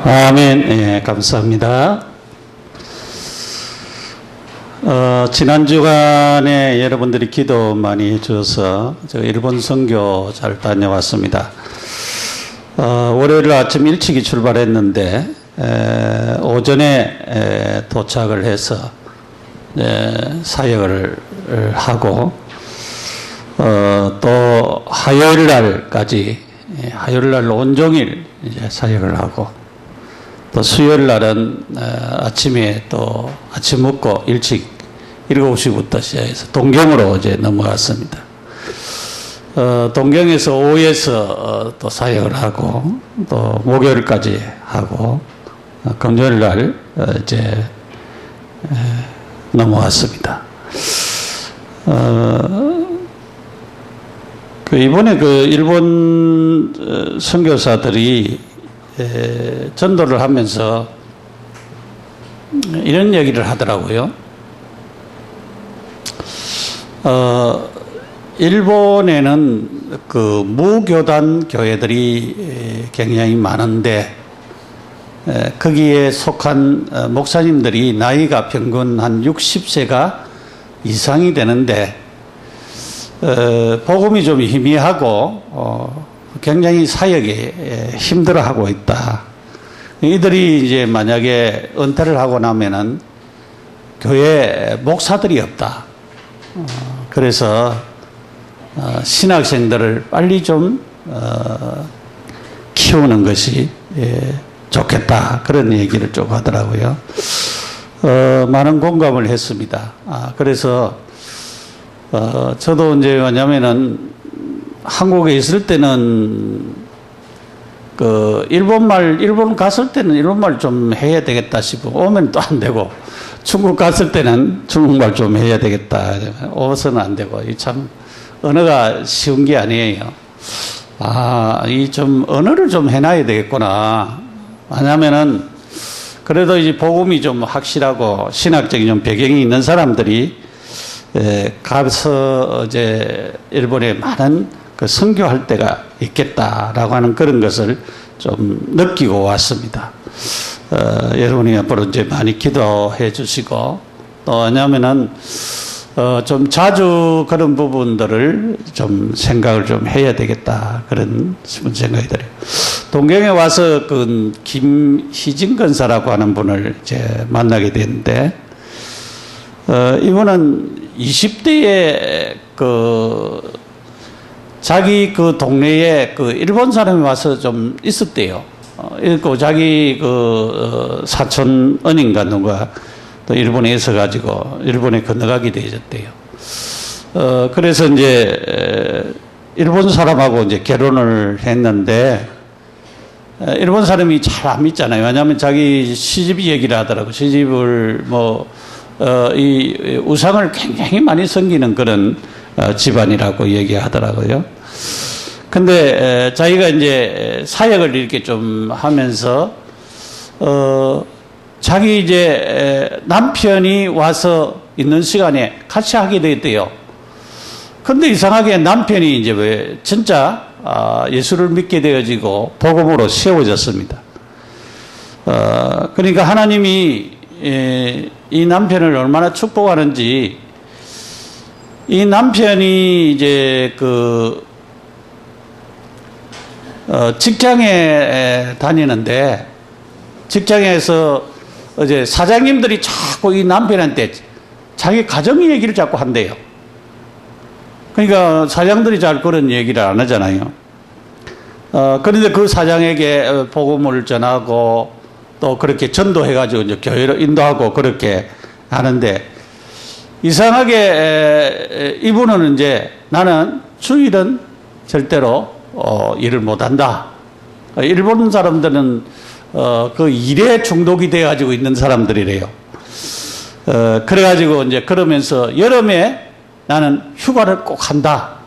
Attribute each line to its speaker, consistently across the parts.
Speaker 1: 아멘. 예, 감사합니다. 지난 주간에 여러분들이 기도 많이 해주셔서 제가 일본 선교 잘 다녀왔습니다. 월요일 아침 일찍이 출발했는데 오전에 도착을 해서 사역을 하고 또 화요일 날까지 화요일 날 온종일 이제 사역을 하고 또 수요일 날은 아침에 또 아침 먹고 일찍 7시부터 시작해서 동경으로 이제 넘어갔습니다. 동경에서 오후에서 또 사역을 하고 또 목요일까지 하고 금요일 날 이제 넘어왔습니다. 이번에 일본 선교사들이 전도를 하면서 이런 얘기를 하더라고요. 일본에는 무교단 교회들이 굉장히 많은데 거기에 속한 목사님들이 나이가 평균 한 60세가 이상이 되는데 복음이 좀 희미하고 굉장히 사역에 힘들어하고 있다. 이들이 이제 만약에 은퇴를 하고 나면은 교회 목사들이 없다. 그래서 신학생들을 빨리 좀 키우는 것이 좋겠다. 그런 얘기를 좀 하더라고요. 많은 공감을 했습니다. 그래서 저도 이제 뭐냐면은 한국에 있을 때는 일본 갔을 때는 일본말 좀 해야 되겠다 싶고 오면 또 안 되고 중국 갔을 때는 중국말 좀 해야 되겠다. 오서는 안 되고 이 참 언어가 쉬운 게 아니에요. 이 좀 언어를 좀 해놔야 되겠구나. 왜냐면은 그래도 이제 복음이 좀 확실하고 신학적인 좀 배경이 있는 사람들이 가서 이제 일본에 많은 선교할 때가 있겠다라고 하는 그런 것을 좀 느끼고 왔습니다. 여러분이 앞으로 이제 많이 기도해 주시고 또 왜냐면은 좀 자주 그런 부분들을 좀 생각을 좀 해야 되겠다 그런 생각이 들어요. 동경에 와서 김희진 권사라고 하는 분을 이제 만나게 됐는데 이분은 20대에 자기 동네에 일본 사람이 와서 좀 있었대요. 자기 사촌 언인가 누가 또 일본에 있어가지고 일본에 건너가게 되었대요. 그래서 이제 일본 사람하고 이제 결혼을 했는데 일본 사람이 잘 안 믿잖아요. 왜냐하면 자기 시집 얘기를 하더라고. 시집을 이 우상을 굉장히 많이 섬기는 그런 집안이라고 얘기하더라고요. 근데 자기가 이제 사역을 이렇게 좀 하면서 자기 이제 남편이 와서 있는 시간에 같이 하게 되었대요. 근데 이상하게 남편이 이제 왜 진짜 예수를 믿게 되어지고 복음으로 세워졌습니다. 그러니까 하나님이 이 남편을 얼마나 축복하는지 이 남편이 이제 직장에 다니는데 직장에서 이제 사장님들이 자꾸 이 남편한테 자기 가정 얘기를 자꾸 한대요. 그러니까 사장들이 잘 그런 얘기를 안 하잖아요. 그런데 그 사장에게 복음을 전하고 또 그렇게 전도해가지고 이제 교회로 인도하고 그렇게 하는데 이상하게 이분은 이제 나는 주일은 절대로 일을 못한다. 일본 사람들은 그 일에 중독이 돼가지고 있는 사람들이래요. 그래가지고 이제 그러면서 여름에 나는 휴가를 꼭 한다.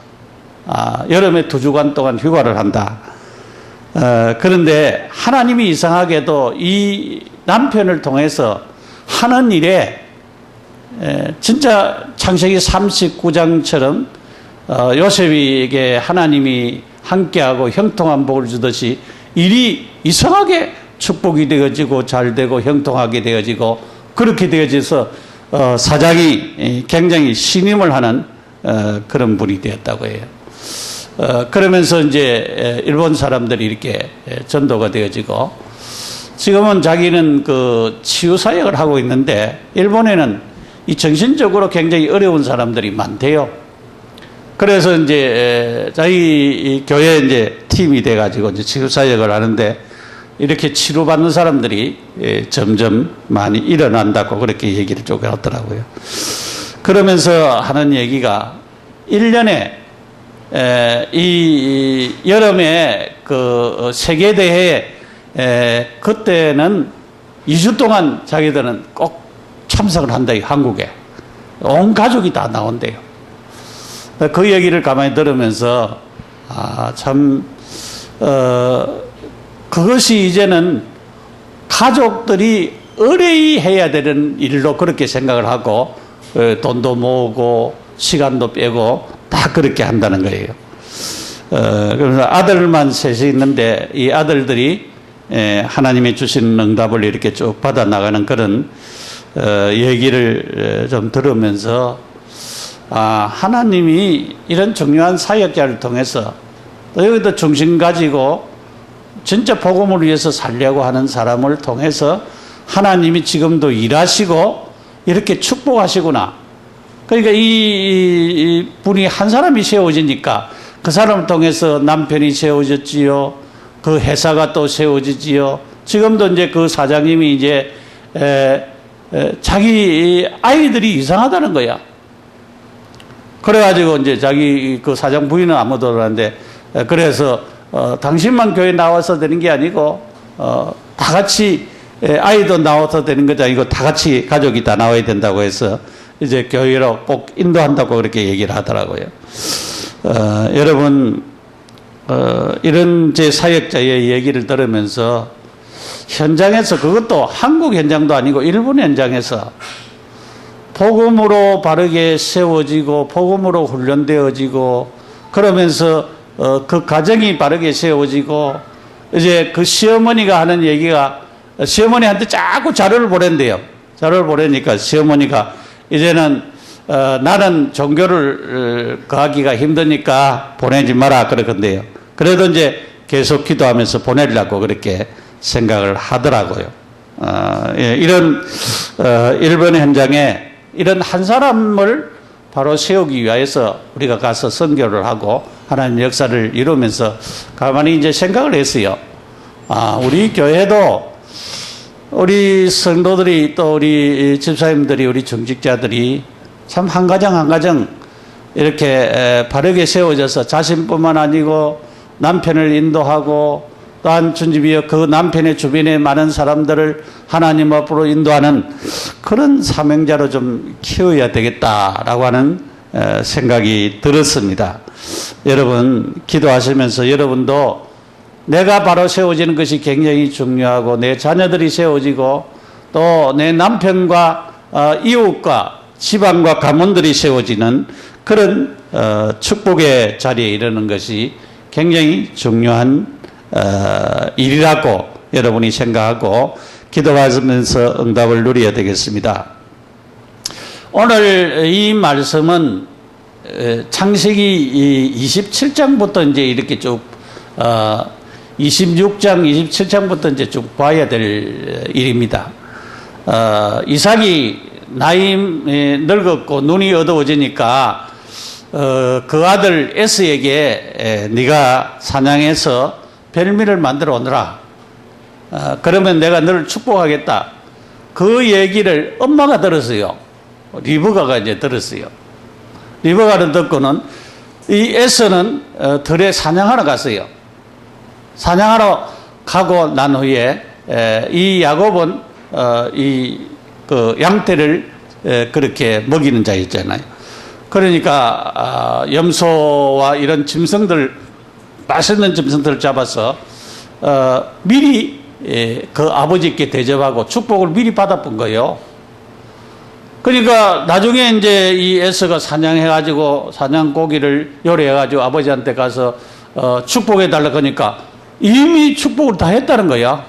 Speaker 1: 여름에 2주간 동안 휴가를 한다. 그런데 하나님이 이상하게도 이 남편을 통해서 하는 일에 진짜 창세기 39장처럼 요셉에게 하나님이 함께하고 형통한 복을 주듯이 일이 이상하게 축복이 되어지고 잘 되고 형통하게 되어지고 그렇게 되어져서 사장이 굉장히 신임을 하는 그런 분이 되었다고 해요. 그러면서 이제 일본 사람들이 이렇게 전도가 되어지고 지금은 자기는 그 치유 사역을 하고 있는데 일본에는 이 정신적으로 굉장히 어려운 사람들이 많대요. 그래서 이제 자기 교회 이제 팀이 돼가지고 이제 치유 사역을 하는데 이렇게 치료받는 사람들이 점점 많이 일어난다고 그렇게 얘기를 쭉 하더라고요. 그러면서 하는 얘기가 1년에 이 여름에 그 세계대회에 그때는 2주 동안 자기들은 꼭 참석을 한다, 한국에. 온 가족이 다 나온대요. 그 얘기를 가만히 들으면서, 그것이 이제는 가족들이 의뢰해야 되는 일로 그렇게 생각을 하고, 돈도 모으고, 시간도 빼고, 다 그렇게 한다는 거예요. 그래서 아들만 셋이 있는데, 이 아들들이 하나님이 주신 응답을 이렇게 쭉 받아 나가는 그런 얘기를 좀 들으면서 하나님이 이런 중요한 사역자를 통해서 또 여기도 중심 가지고 진짜 복음을 위해서 살려고 하는 사람을 통해서 하나님이 지금도 일하시고 이렇게 축복하시구나. 그러니까 이 분이 한 사람이 세워지니까 그 사람을 통해서 남편이 세워졌지요. 그 회사가 또 세워지지요. 지금도 이제 그 사장님이 이제 자기 아이들이 이상하다는 거야. 그래가지고 이제 자기 그 사장 부인은 아무도 없는데 그래서 당신만 교회 나와서 되는 게 아니고 다 같이 아이도 나와서 되는 것이 아니고 다 같이 가족이 다 나와야 된다고 해서 이제 교회로 꼭 인도한다고 그렇게 얘기를 하더라고요. 여러분 이런 제 사역자의 얘기를 들으면서 현장에서 그것도 한국 현장도 아니고 일본 현장에서 복음으로 바르게 세워지고 복음으로 훈련되어지고 그러면서 그 가정이 바르게 세워지고 이제 그 시어머니가 하는 얘기가 시어머니한테 자꾸 자료를 보낸대요. 자료를 보내니까 시어머니가 이제는 나는 종교를 거하기가 힘드니까 보내지 마라 그러건데요. 그래도 이제 계속 기도하면서 보내려고 그렇게 생각을 하더라고요. 이런 일본 현장에 이런 한 사람을 바로 세우기 위해서 우리가 가서 선교를 하고 하나님 역사를 이루면서 가만히 이제 생각을 했어요. 우리 교회도 우리 성도들이 또 우리 집사님들이 우리 정직자들이 참 한 가정 한 가정 이렇게 바르게 세워져서 자신뿐만 아니고 남편을 인도하고 또한 주님이여 그 남편의 주변에 많은 사람들을 하나님 앞으로 인도하는 그런 사명자로 좀 키워야 되겠다라고 하는 생각이 들었습니다. 여러분 기도하시면서 여러분도 내가 바로 세워지는 것이 굉장히 중요하고 내 자녀들이 세워지고 또 내 남편과 이웃과 지방과 가문들이 세워지는 그런 축복의 자리에 이르는 것이 굉장히 중요한 일이라고 여러분이 생각하고 기도하면서 응답을 누려야 되겠습니다. 오늘 이 말씀은 창세기 27장부터 이제 이렇게 쭉 26장, 27장부터 이제 쭉 봐야 될 일입니다. 이삭이 나이 늙었고 눈이 어두워지니까 그 아들 에스에게 네가 사냥해서 별미를 만들어 오너라. 그러면 내가 너를 축복하겠다. 그 얘기를 엄마가 들었어요. 리브가가 이제 들었어요. 리브가를 듣고는 이 에스는 들에 사냥하러 갔어요. 사냥하러 가고 난 후에 이 야곱은 그 양떼를 그렇게 먹이는 자였잖아요. 그러니까 염소와 이런 짐승들 맛있는 짐승들을 잡아서 미리 그 아버지께 대접하고 축복을 미리 받아본 거예요. 그러니까 나중에 이제 이 에서가 사냥해가지고 사냥고기를 요리해가지고 아버지한테 가서 축복해 달라고 하니까 이미 축복을 다 했다는 거야.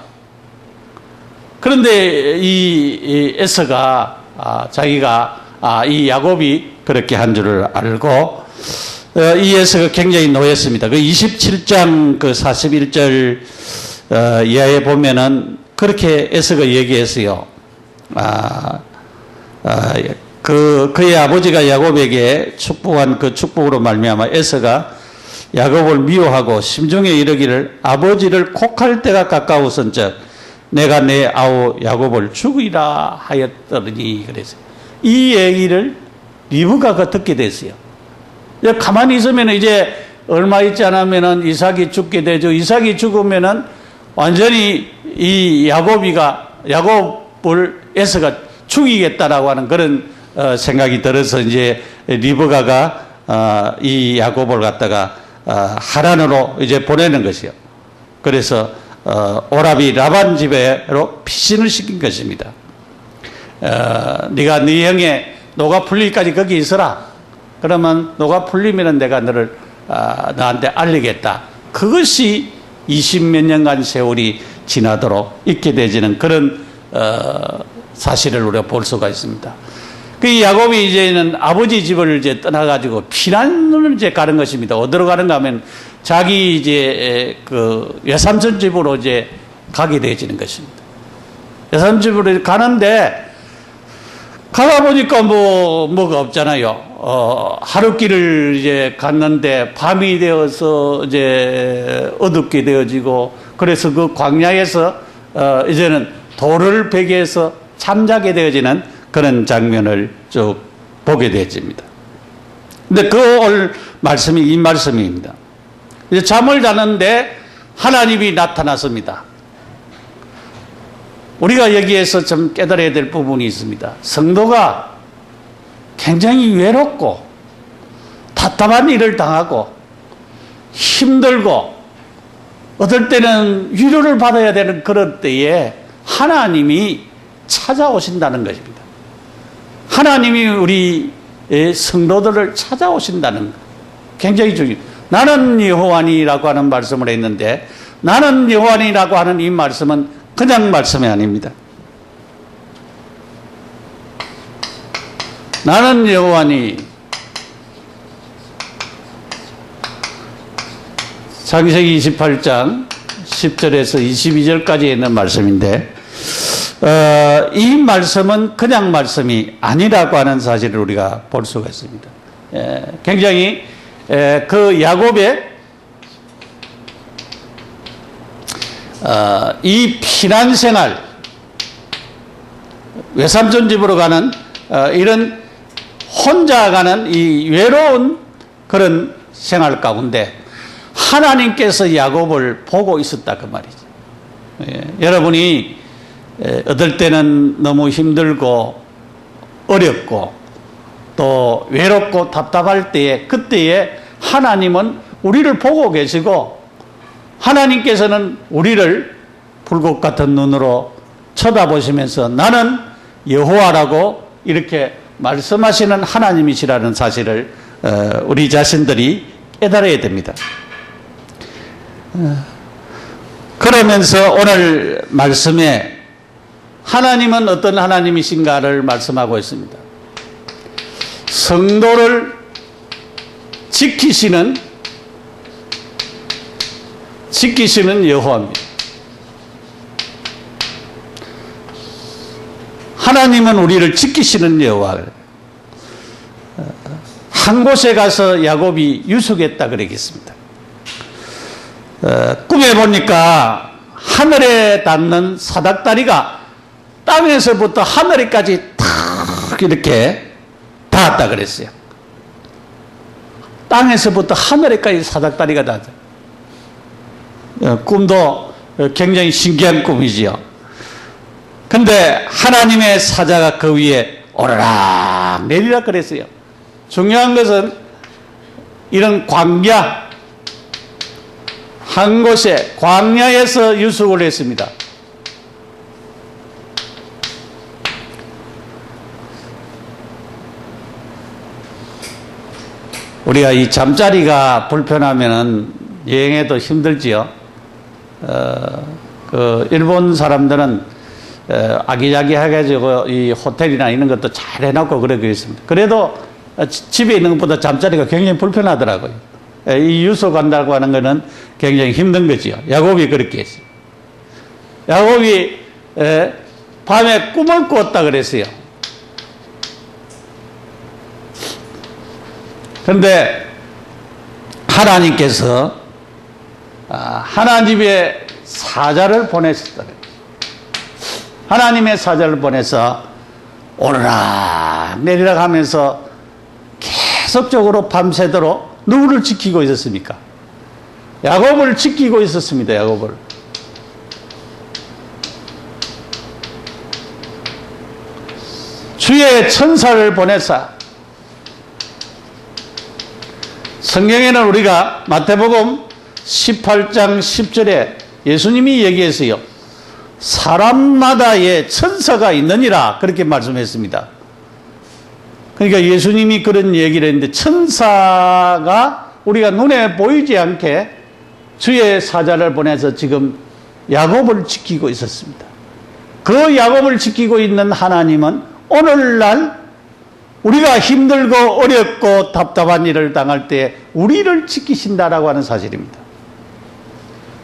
Speaker 1: 그런데 이 에서가 자기가 이 야곱이 그렇게 한 줄을 알고 이 에서가 굉장히 노했습니다. 그 27장 그 41절 이하에 보면은 그렇게 에서가 얘기했어요. 그의 아버지가 야곱에게 축복한 그 축복으로 말미암아 에서가 야곱을 미워하고 심중에 이르기를 아버지를 곡할 때가 가까웠은즉 내가 내 아우 야곱을 죽이라 하였더니 그랬어요. 이 얘기를 리브가가 듣게 됐어요. 가만히 있으면 이제 얼마 있지 않으면은 이삭이 죽게 되죠. 이삭이 죽으면은 완전히 이 야곱을 에서가 죽이겠다라고 하는 그런 생각이 들어서 이제 리브가가 이 야곱을 갖다가 하란으로 이제 보내는 것이요. 그래서 오라비 라반 집에로 피신을 시킨 것입니다. 네가 네 형의 노가 풀릴까지 거기 있어라. 그러면 노가 풀리면 내가 너를 나한테 알리겠다. 그것이 20몇 년간 세월이 지나도록 있게 되지는 그런 사실을 우리가 볼 수가 있습니다. 그 야곱이 이제는 아버지 집을 이제 떠나가지고 피난을 이제 가는 것입니다. 어디로 가는가 하면 자기 이제 그 외삼촌 집으로 이제 가게 되어지는 것입니다. 외삼촌 집으로 가는데 가다 보니까 뭐가 없잖아요. 하루길을 이제 갔는데 밤이 되어서 이제 어둡게 되어지고 그래서 그 광야에서 이제는 돌을 베개에서 잠자게 되어지는 그런 장면을 쭉 보게 되어집니다. 근데 그 오늘 말씀이 이 말씀입니다. 이제 잠을 자는데 하나님이 나타났습니다. 우리가 여기에서 좀 깨달아야 될 부분이 있습니다. 성도가 굉장히 외롭고 답답한 일을 당하고 힘들고 어떨 때는 위로를 받아야 되는 그런 때에 하나님이 찾아오신다는 것입니다. 하나님이 우리 성도들을 찾아오신다는 것. 굉장히 중요해요. 나는 여호와니라고 하는 말씀을 했는데 나는 여호와니라고 하는 이 말씀은 그냥 말씀이 아닙니다. 나는 여호와니 창세기 28장 10절에서 22절까지 있는 말씀인데 이 말씀은 그냥 말씀이 아니라고 하는 사실을 우리가 볼 수가 있습니다. 굉장히 그 야곱의 이 피난생활 외삼촌 집으로 가는 이런 혼자 가는 이 외로운 그런 생활 가운데 하나님께서 야곱을 보고 있었다 그 말이죠. 여러분이 어떨 때는 너무 힘들고 어렵고 또 외롭고 답답할 때에 그때에 하나님은 우리를 보고 계시고 하나님께서는 우리를 불꽃 같은 눈으로 쳐다보시면서 나는 여호와라고 이렇게 말씀하시는 하나님이시라는 사실을 우리 자신들이 깨달아야 됩니다. 그러면서 오늘 말씀에 하나님은 어떤 하나님이신가를 말씀하고 있습니다. 성도를 지키시는 여호와입니다. 하나님은 우리를 지키시는 여호와를 한 곳에 가서 야곱이 유숙했다 그러겠습니다. 꿈에 보니까 하늘에 닿는 사닥다리가 땅에서부터 하늘에까지 탁 이렇게 닿았다 그랬어요. 땅에서부터 하늘에까지 사닥다리가 닿았다. 꿈도 굉장히 신기한 꿈이지요. 근데 하나님의 사자가 그 위에 오르락 내리락 그랬어요. 중요한 것은 이런 광야 한 곳에 광야에서 유숙을 했습니다. 우리가 이 잠자리가 불편하면은 여행해도 힘들지요. 그 일본 사람들은 아기자기해가지고 이 호텔이나 이런 것도 잘 해놓고 그러고 있습니다. 그래도 집에 있는 것보다 잠자리가 굉장히 불편하더라고요. 이 유서 간다고 하는 것은 굉장히 힘든 거지요. 야곱이 그렇게 했어요. 야곱이 밤에 꿈을 꾸었다 그랬어요. 그런데 하나님께서 하나님의 사자를 보내셨다. 하나님의 사자를 보내서 오르락 내리락 하면서 계속적으로 밤새도록 누구를 지키고 있었습니까? 야곱을 지키고 있었습니다. 야곱을. 주의 천사를 보내사 성경에는 우리가 마태복음 18장 10절에 예수님이 얘기했어요. 사람마다의 천사가 있느니라 그렇게 말씀했습니다. 그러니까 예수님이 그런 얘기를 했는데 천사가 우리가 눈에 보이지 않게 주의 사자를 보내서 지금 야곱을 지키고 있었습니다. 그 야곱을 지키고 있는 하나님은 오늘날 우리가 힘들고 어렵고 답답한 일을 당할 때 우리를 지키신다라고 하는 사실입니다.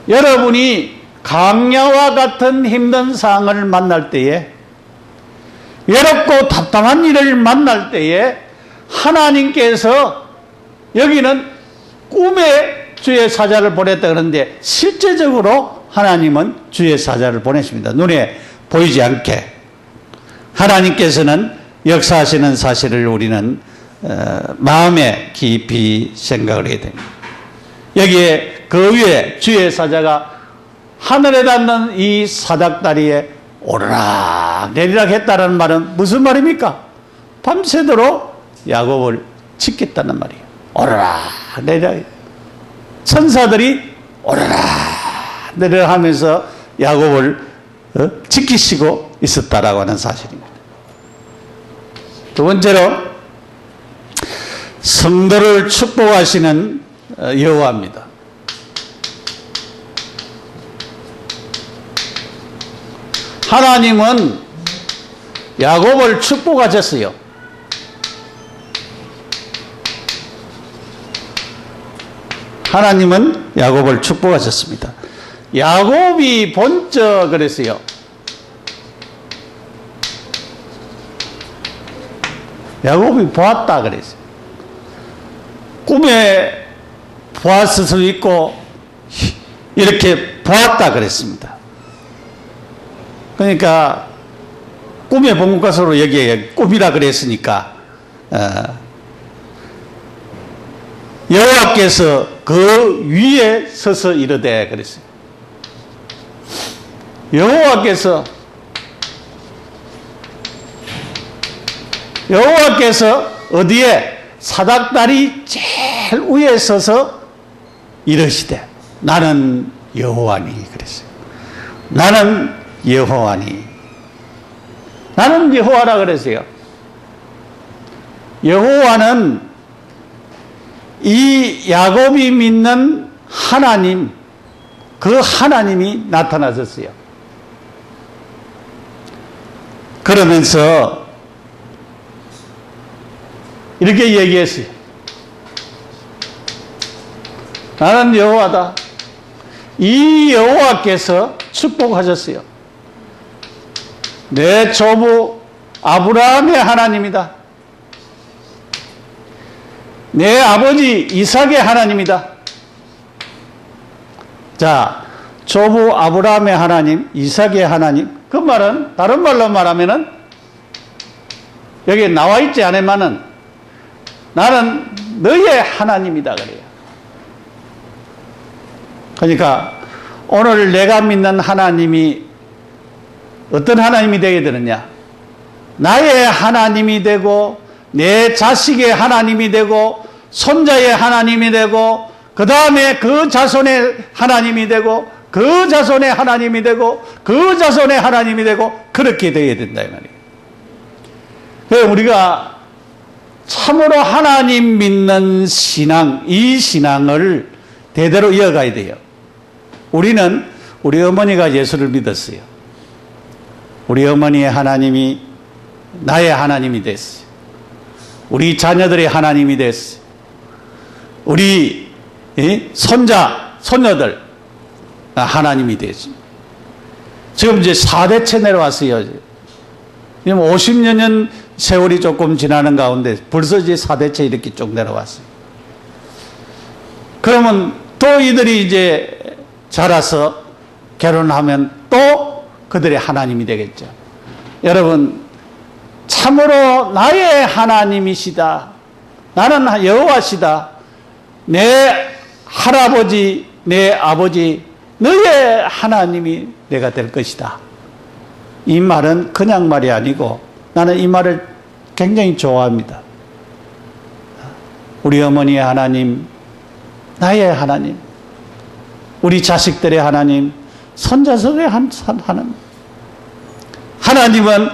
Speaker 1: 여러분이 강야와 같은 힘든 상황을 만날 때에, 외롭고 답답한 일을 만날 때에 하나님께서 여기는 꿈에 주의 사자를 보냈다 그러는데 실제적으로 하나님은 주의 사자를 보내십니다. 눈에 보이지 않게. 하나님께서는 역사하시는 사실을 우리는 마음에 깊이 생각을 해야 됩니다. 여기에 그 위에 주의 사자가 하늘에 닿는 이 사닥다리에 오르락 내리락 했다는 말은 무슨 말입니까? 밤새도록 야곱을 지켰다는 말이에요. 오르락 내리락. 천사들이 오르락 내리락 하면서 야곱을 지키시고 있었다라고 하는 사실입니다. 두 번째로 성도를 축복하시는 여호와입니다. 하나님은 야곱을 축복하셨어요. 하나님은 야곱을 축복하셨습니다. 야곱이 본적 그랬어요. 야곱이 보았다 그랬어요. 꿈에 보았을 수도 있고 이렇게 보았다 그랬습니다. 그러니까 꿈에 본 것으로 여기에 꿈이라 그랬으니까 여호와께서 그 위에 서서 이르되 그랬어요. 여호와께서 어디에 사닥다리 제일 위에 서서 이르시되 나는 여호와니 그랬어요. 나는 여호와니. 나는 여호와라 그랬어요. 여호와는 이 야곱이 믿는 하나님, 그 하나님이 나타나셨어요. 그러면서 이렇게 얘기했어요. 나는 여호와다. 이 여호와께서 축복하셨어요. 내 조부 아브라함의 하나님이다. 내 아버지 이삭의 하나님이다. 자, 조부 아브라함의 하나님, 이삭의 하나님. 그 말은 다른 말로 말하면은 여기 나와 있지 않으면은 나는 너의 하나님이다 그래요. 그러니까 오늘 내가 믿는 하나님이 어떤 하나님이 되게 되느냐? 나의 하나님이 되고 내 자식의 하나님이 되고 손자의 하나님이 되고 그 다음에 그 자손의 하나님이 되고 그 자손의 하나님이 되고 그 자손의 하나님이 되고 그렇게 되어야 된다 이 말이에요. 그래서 우리가 참으로 하나님 믿는 신앙, 이 신앙을 대대로 이어가야 돼요. 우리는 우리 어머니가 예수를 믿었어요. 우리 어머니의 하나님이 나의 하나님이 됐어요. 우리 자녀들의 하나님이 됐어요. 우리 손자, 손녀들 하나님이 됐습니다. 지금 이제 4대째 내려왔어요. 50여 년 세월이 조금 지나는 가운데 벌써 이제 4대째 이렇게 쭉 내려왔어요. 그러면 또 이들이 이제 자라서 결혼하면 또 그들의 하나님이 되겠죠. 여러분, 참으로 나의 하나님이시다. 나는 여호와시다. 내 할아버지, 내 아버지, 너의 하나님이 내가 될 것이다. 이 말은 그냥 말이 아니고 나는 이 말을 굉장히 좋아합니다. 우리 어머니의 하나님, 나의 하나님, 우리 자식들의 하나님, 손자들의 하나님. 하나님은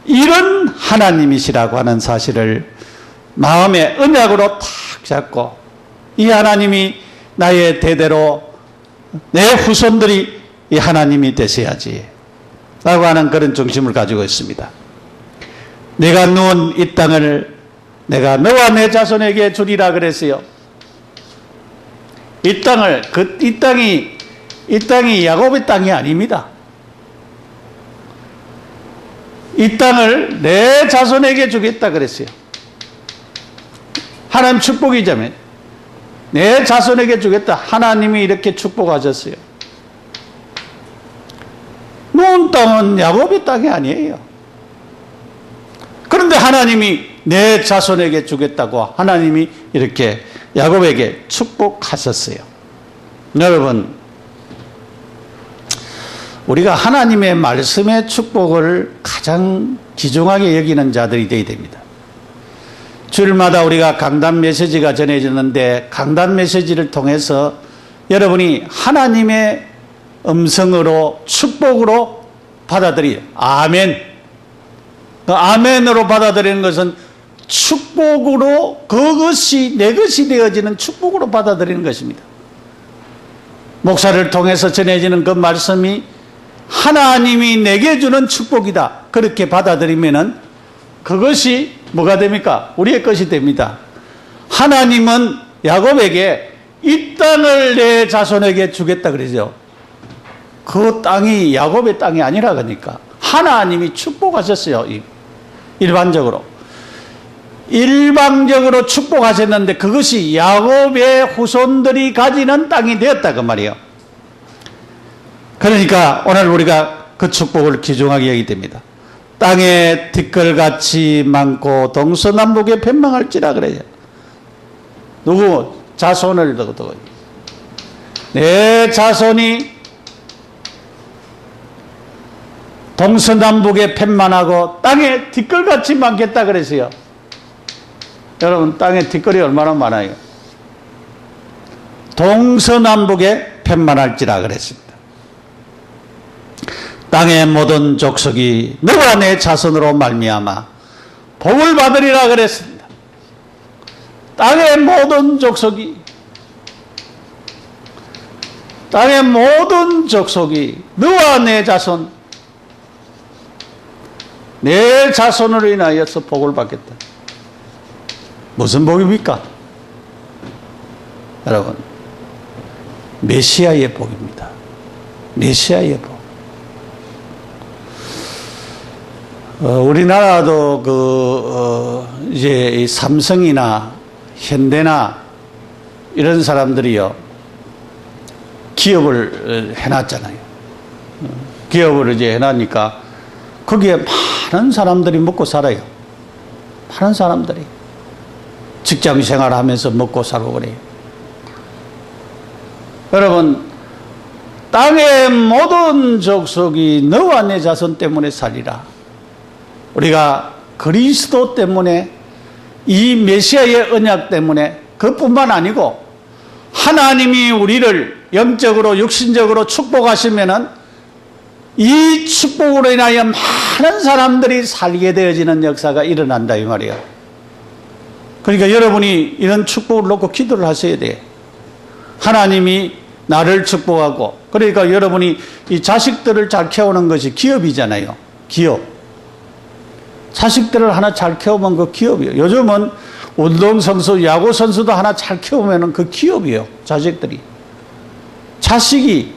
Speaker 1: 이런 하나님이시라고 하는 사실을 마음의 언약으로 탁 잡고 이 하나님이 나의 대대로 내 후손들이 이 하나님이 되셔야지 라고 하는 그런 중심을 가지고 있습니다. 내가 누운 이 땅을 내가 너와 내 자손에게 주리라 그랬어요. 이 땅이 야곱의 땅이 아닙니다. 이 땅을 내 자손에게 주겠다 그랬어요. 하나님 축복이자면 내 자손에게 주겠다. 하나님이 이렇게 축복하셨어요. 놓은 땅은 야곱의 땅이 아니에요. 그런데 하나님이 내 자손에게 주겠다고 하나님이 이렇게 야곱에게 축복하셨어요. 여러분, 우리가 하나님의 말씀의 축복을 가장 귀중하게 여기는 자들이 되어야 됩니다. 주일마다 우리가 강단 메시지가 전해지는데 강단 메시지를 통해서 여러분이 하나님의 음성으로 축복으로 받아들여요. 아멘. 그 아멘으로 받아들이는 것은 축복으로 그것이 내 것이 되어지는 축복으로 받아들이는 것입니다. 목사를 통해서 전해지는 그 말씀이 하나님이 내게 주는 축복이다. 그렇게 받아들이면은 그것이 뭐가 됩니까? 우리의 것이 됩니다. 하나님은 야곱에게 이 땅을 내 자손에게 주겠다 그러죠. 그 땅이 야곱의 땅이 아니라 그러니까 하나님이 축복하셨어요. 일방적으로 축복하셨는데 그것이 야곱의 후손들이 가지는 땅이 되었다 그 말이에요. 그러니까 오늘 우리가 그 축복을 귀중하게 여기게 됩니다. 땅에 티끌같이 많고 동서남북에 遍망할지라 그래요. 누구? 자손을 두고 내 자손이 동서남북에 遍만하고 땅에 티끌같이 많겠다 그랬어요. 여러분, 땅에 티끌이 얼마나 많아요? 동서남북에 遍만할지라 그랬습니다. 땅의 모든 족속이 너와 내 자손으로 말미암아 복을 받으리라 그랬습니다. 땅의 모든 족속이 너와 내 자손, 내 자손으로 인하여서 복을 받겠다. 무슨 복입니까? 여러분, 메시아의 복입니다. 메시아의 복. 우리나라도 이제 삼성이나 현대나 이런 사람들이요, 기업을 해놨잖아요. 기업을 이제 해놨으니까 거기에 많은 사람들이 먹고 살아요. 많은 사람들이 직장 생활하면서 먹고 살고 그래요. 여러분, 땅의 모든 족속이 너와 내 자손 때문에 살리라. 우리가 그리스도 때문에, 이 메시아의 언약 때문에, 그뿐만 아니고 하나님이 우리를 영적으로 육신적으로 축복하시면은 이 축복으로 인하여 많은 사람들이 살게 되어지는 역사가 일어난다 이 말이에요. 그러니까 여러분이 이런 축복을 놓고 기도를 하셔야 돼요. 하나님이 나를 축복하고, 그러니까 여러분이 이 자식들을 잘 키우는 것이 기업이잖아요. 기업. 자식들을 하나 잘 키우면 그 기업이에요. 요즘은 운동선수, 야구선수도 하나 잘 키우면 그 기업이에요. 자식들이. 자식이,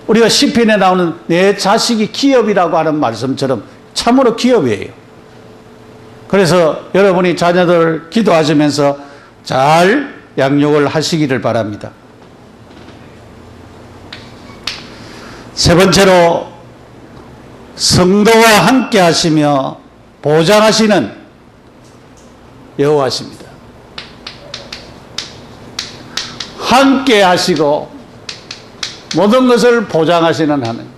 Speaker 1: 우리가 시편에 나오는 내 자식이 기업이라고 하는 말씀처럼 참으로 기업이에요. 그래서 여러분이 자녀들 기도하시면서 잘 양육을 하시기를 바랍니다. 세 번째로, 성도와 함께 하시며 보장하시는 여호와십니다. 함께 하시고 모든 것을 보장하시는 하나님.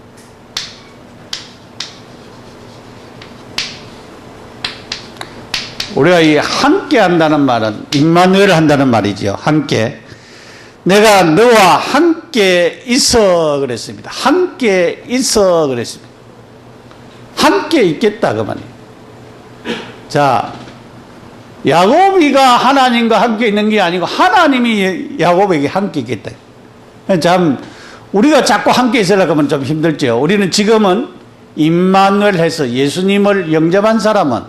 Speaker 1: 우리가 이 함께 한다는 말은 임마누엘 한다는 말이죠. 함께. 내가 너와 함께 있어 그랬습니다. 함께 있어 그랬습니다. 함께 있겠다 그 말이에요. 자, 야곱이가 하나님과 함께 있는 게 아니고 하나님이 야곱에게 함께 있겠다. 참 우리가 자꾸 함께 있으려고 하면 좀 힘들죠. 우리는 지금은 임마누엘 해서 예수님을 영접한 사람은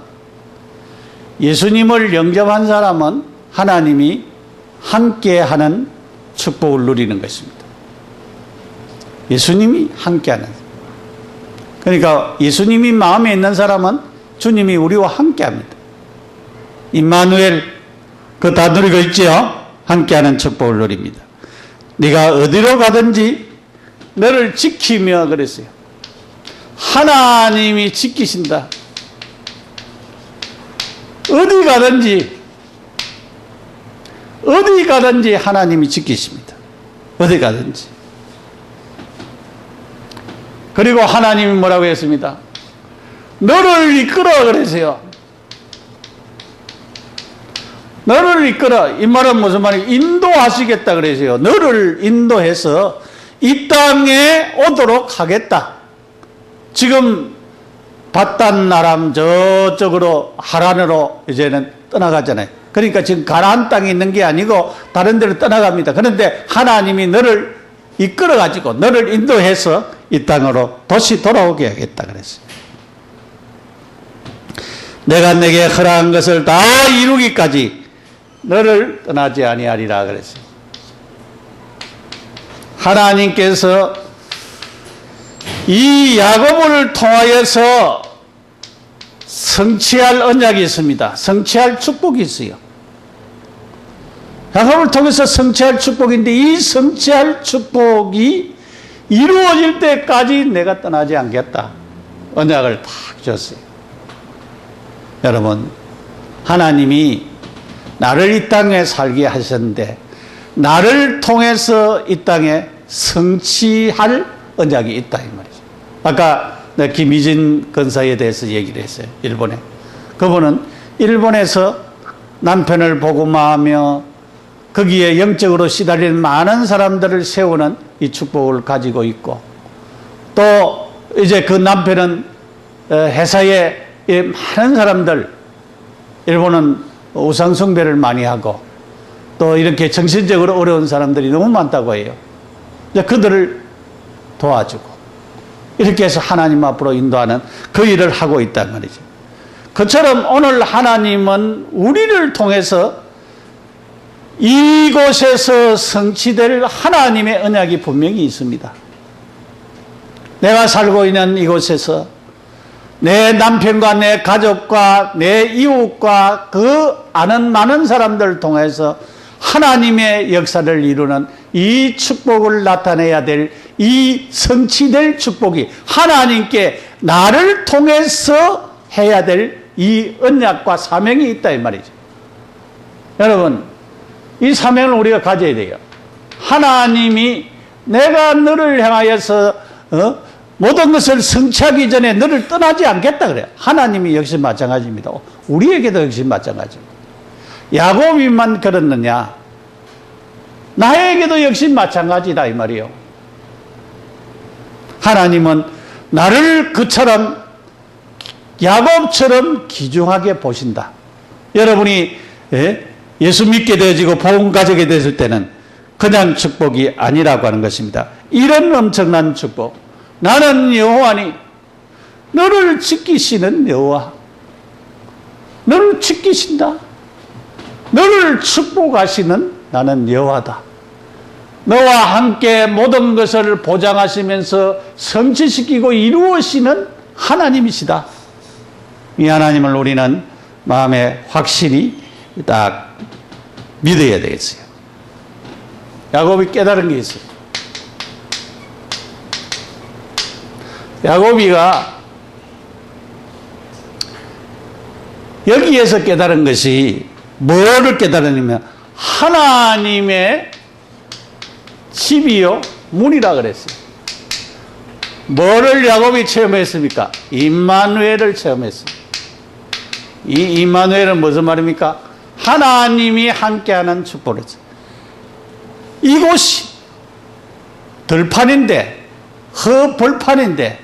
Speaker 1: 하나님이 함께하는 축복을 누리는 것입니다. 예수님이 함께하는. 그러니까 예수님이 마음에 있는 사람은 주님이 우리와 함께합니다. 임마누엘 그거 다 누리고 있죠. 함께하는 축복을 누립니다. 네가 어디로 가든지 너를 지키며 그랬어요. 하나님이 지키신다. 어디 가든지 하나님이 지키십니다. 어디 가든지. 그리고 하나님이 뭐라고 했습니다. 너를 이끌어 그랬어요. 너를 이끌어. 이 말은 무슨 말이에요? 인도하시겠다 그랬어요. 너를 인도해서 이 땅에 오도록 하겠다. 지금 바단 아람 저쪽으로 하란으로 이제는 떠나가잖아요. 그러니까 지금 가나안 땅에 있는 게 아니고 다른 데로 떠나갑니다. 그런데 하나님이 너를 이끌어 가지고 너를 인도해서 이 땅으로 다시 돌아오게 하겠다 그랬어요. 내가 내게 허락한 것을 다 이루기까지 너를 떠나지 아니하리라 그랬어요. 하나님께서 이 야곱을 통하여서 성취할 언약이 있습니다. 성취할 축복이 있어요. 야곱을 통해서 성취할 축복인데 이 성취할 축복이 이루어질 때까지 내가 떠나지 않겠다. 언약을 탁 줬어요. 여러분, 하나님이 나를 이 땅에 살게 하셨는데 나를 통해서 이 땅에 성취할 언약이 있다 이 말이죠. 아까 김희진 권사에 대해서 얘기를 했어요. 일본에. 그분은 일본에서 남편을 복음화하며 거기에 영적으로 시달리는 많은 사람들을 세우는 이 축복을 가지고 있고, 또 이제 그 남편은 회사에 많은 사람들, 일본은 우상숭배를 많이 하고 또 이렇게 정신적으로 어려운 사람들이 너무 많다고 해요. 그들을 도와주고 이렇게 해서 하나님 앞으로 인도하는 그 일을 하고 있단 말이죠. 그처럼 오늘 하나님은 우리를 통해서 이곳에서 성취될 하나님의 언약이 분명히 있습니다. 내가 살고 있는 이곳에서 내 남편과 내 가족과 내 이웃과 그 아는 많은 사람들을 통해서 하나님의 역사를 이루는 이 축복을 나타내야 될 이 성취될 축복이 하나님께 나를 통해서 해야 될 이 언약과 사명이 있다 이 말이죠. 여러분, 이 사명을 우리가 가져야 돼요. 하나님이 내가 너를 향하여서 모든 것을 성취하기 전에 너를 떠나지 않겠다 그래요. 하나님이 역시 마찬가지입니다. 우리에게도 역시 마찬가지입니다. 야곱이만 그렇느냐? 나에게도 역시 마찬가지다 이 말이에요. 하나님은 나를 그처럼 야곱처럼 귀중하게 보신다. 여러분이 예수 믿게 되어지고 복음 가지게 됐을 때는 그냥 축복이 아니라고 하는 것입니다. 이런 엄청난 축복. 나는 여호와니 너를 지키시는 여호와, 너를 지키신다. 너를 축복하시는 나는 여호와다. 너와 함께 모든 것을 보장하시면서 성취시키고 이루으시는 하나님이시다. 이 하나님을 우리는 마음에 확실히 딱 믿어야 되겠어요. 야곱이 깨달은 게 있어요. 야곱이가 여기에서 깨달은 것이 뭐를 깨달으냐면 하나님의 집이요 문이라 그랬어요. 뭐를 야곱이 체험했습니까? 임마누엘을 체험했습니다. 이 임마누엘은 무슨 말입니까? 하나님이 함께하는 축복을 했어요. 이곳이 들판인데, 허벌판인데,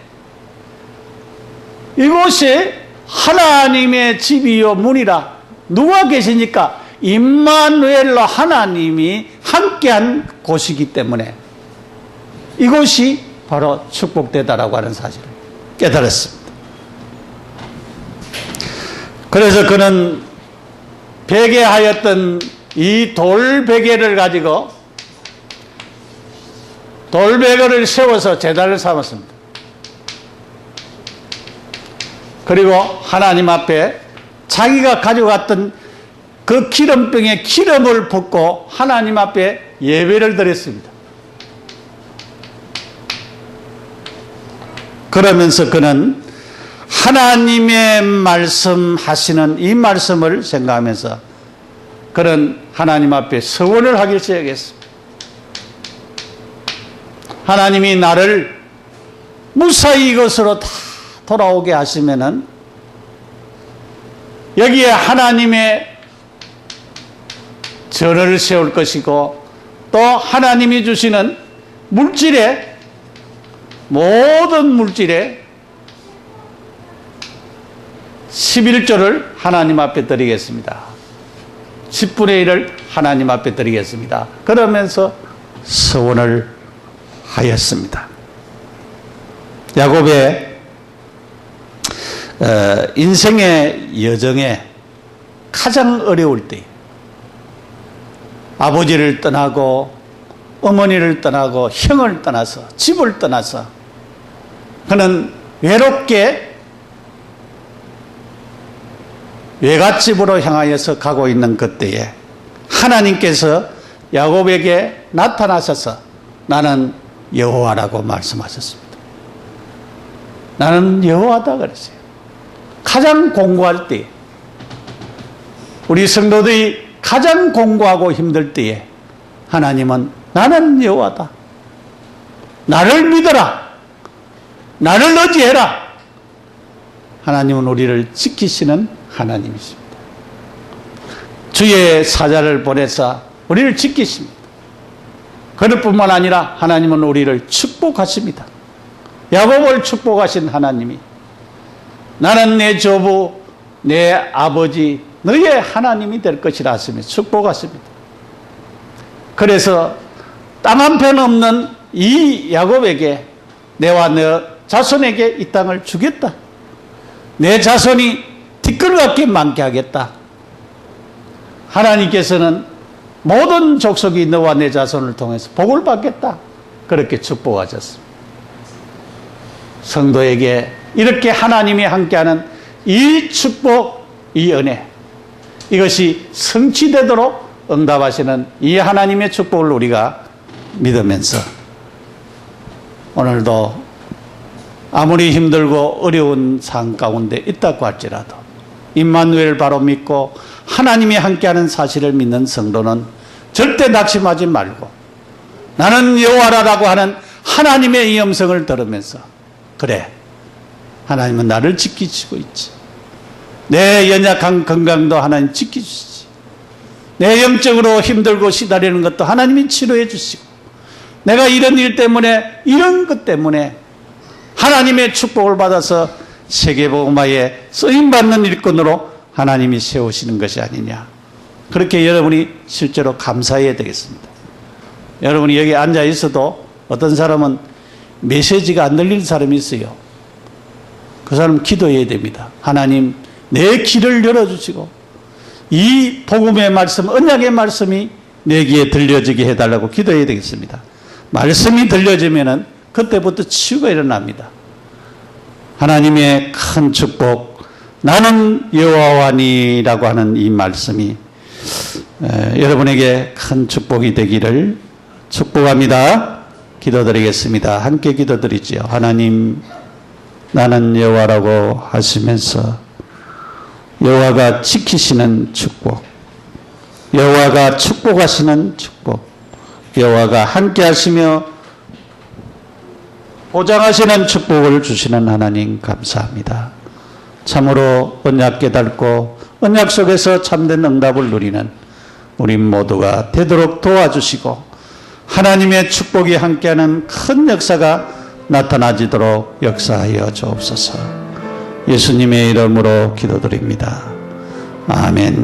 Speaker 1: 이곳이 하나님의 집이요 문이라. 누가 계시니까? 임마누엘로 하나님이 함께한 곳이기 때문에 이곳이 바로 축복되다라고 하는 사실을 깨달았습니다. 그래서 그는 베개하였던 이 돌베개를 가지고 돌베개를 세워서 제단을 삼았습니다. 그리고 하나님 앞에 자기가 가져갔던 그 기름병에 기름을 붓고 하나님 앞에 예배를 드렸습니다. 그러면서 그는 하나님의 말씀하시는 이 말씀을 생각하면서 그는 하나님 앞에 서원을 하기 시작했습니다. 하나님이 나를 무사히 이것으로 다 돌아오게 하시면은 여기에 하나님의 전을 세울 것이고 또 하나님이 주시는 물질에 모든 물질에 11조를 하나님 앞에 드리겠습니다. 10분의 1을 하나님 앞에 드리겠습니다. 그러면서 서원을 하였습니다. 야곱의 인생의 여정에 가장 어려울 때 아버지를 떠나고 어머니를 떠나고 형을 떠나서 집을 떠나서 그는 외롭게 외갓집으로 향하여서 가고 있는 그때에 하나님께서 야곱에게 나타나셔서 나는 여호와라고 말씀하셨습니다. 나는 여호와다 그랬어요. 가장 공고할 때, 우리 성도들이 가장 공고하고 힘들 때에 하나님은 나는 여호와다. 나를 믿어라. 나를 의지해라. 하나님은 우리를 지키시는 하나님이십니다. 주의 사자를 보내사 우리를 지키십니다. 그뿐만 아니라 하나님은 우리를 축복하십니다. 야곱을 축복하신 하나님이 나는 내 조부, 내 아버지, 너의 하나님이 될 것이라 하시며 축복하십니다. 그래서 땅 한 편 없는 이 야곱에게 내와 너 자손에게 이 땅을 주겠다. 내 자손이 티끌같게 많게 하겠다. 하나님께서는 모든 족속이 너와 내 자손을 통해서 복을 받겠다. 그렇게 축복하셨습니다. 성도에게 이렇게 하나님이 함께하는 이 축복, 이 은혜, 이것이 성취되도록 응답하시는 이 하나님의 축복을 우리가 믿으면서 오늘도 아무리 힘들고 어려운 상황 가운데 있다고 할지라도 임마누엘을 바로 믿고 하나님이 함께하는 사실을 믿는 성도는 절대 낙심하지 말고 나는 여호와라고 하는 하나님의 이 음성을 들으면서 그래, 하나님은 나를 지키시고 있지. 내 연약한 건강도 하나님 지켜주시지. 내 영적으로 힘들고 시달리는 것도 하나님이 치료해 주시고 내가 이런 일 때문에 이런 것 때문에 하나님의 축복을 받아서 세계복음화에 쓰임받는 일꾼으로 하나님이 세우시는 것이 아니냐. 그렇게 여러분이 실제로 감사해야 되겠습니다. 여러분이 여기 앉아 있어도 어떤 사람은 메시지가 안 들리는 사람이 있어요. 그 사람 기도해야 됩니다. 하나님 내 귀를 열어주시고 이 복음의 말씀, 언약의 말씀이 내 귀에 들려지게 해달라고 기도해야 되겠습니다. 말씀이 들려지면은 그때부터 치유가 일어납니다. 하나님의 큰 축복, 나는 여호와니라고 하는 이 말씀이 여러분에게 큰 축복이 되기를 축복합니다. 기도드리겠습니다. 함께 기도드리지요. 하나님, 나는 여호와라고 하시면서 여호와가 지키시는 축복, 여호와가 축복하시는 축복, 여호와가 함께 하시며 보장하시는 축복을 주시는 하나님 감사합니다. 참으로 언약 깨닫고 언약 속에서 참된 응답을 누리는 우리 모두가 되도록 도와주시고 하나님의 축복이 함께하는 큰 역사가 나타나지도록 역사하여 주옵소서. 예수님의 이름으로 기도드립니다. 아멘.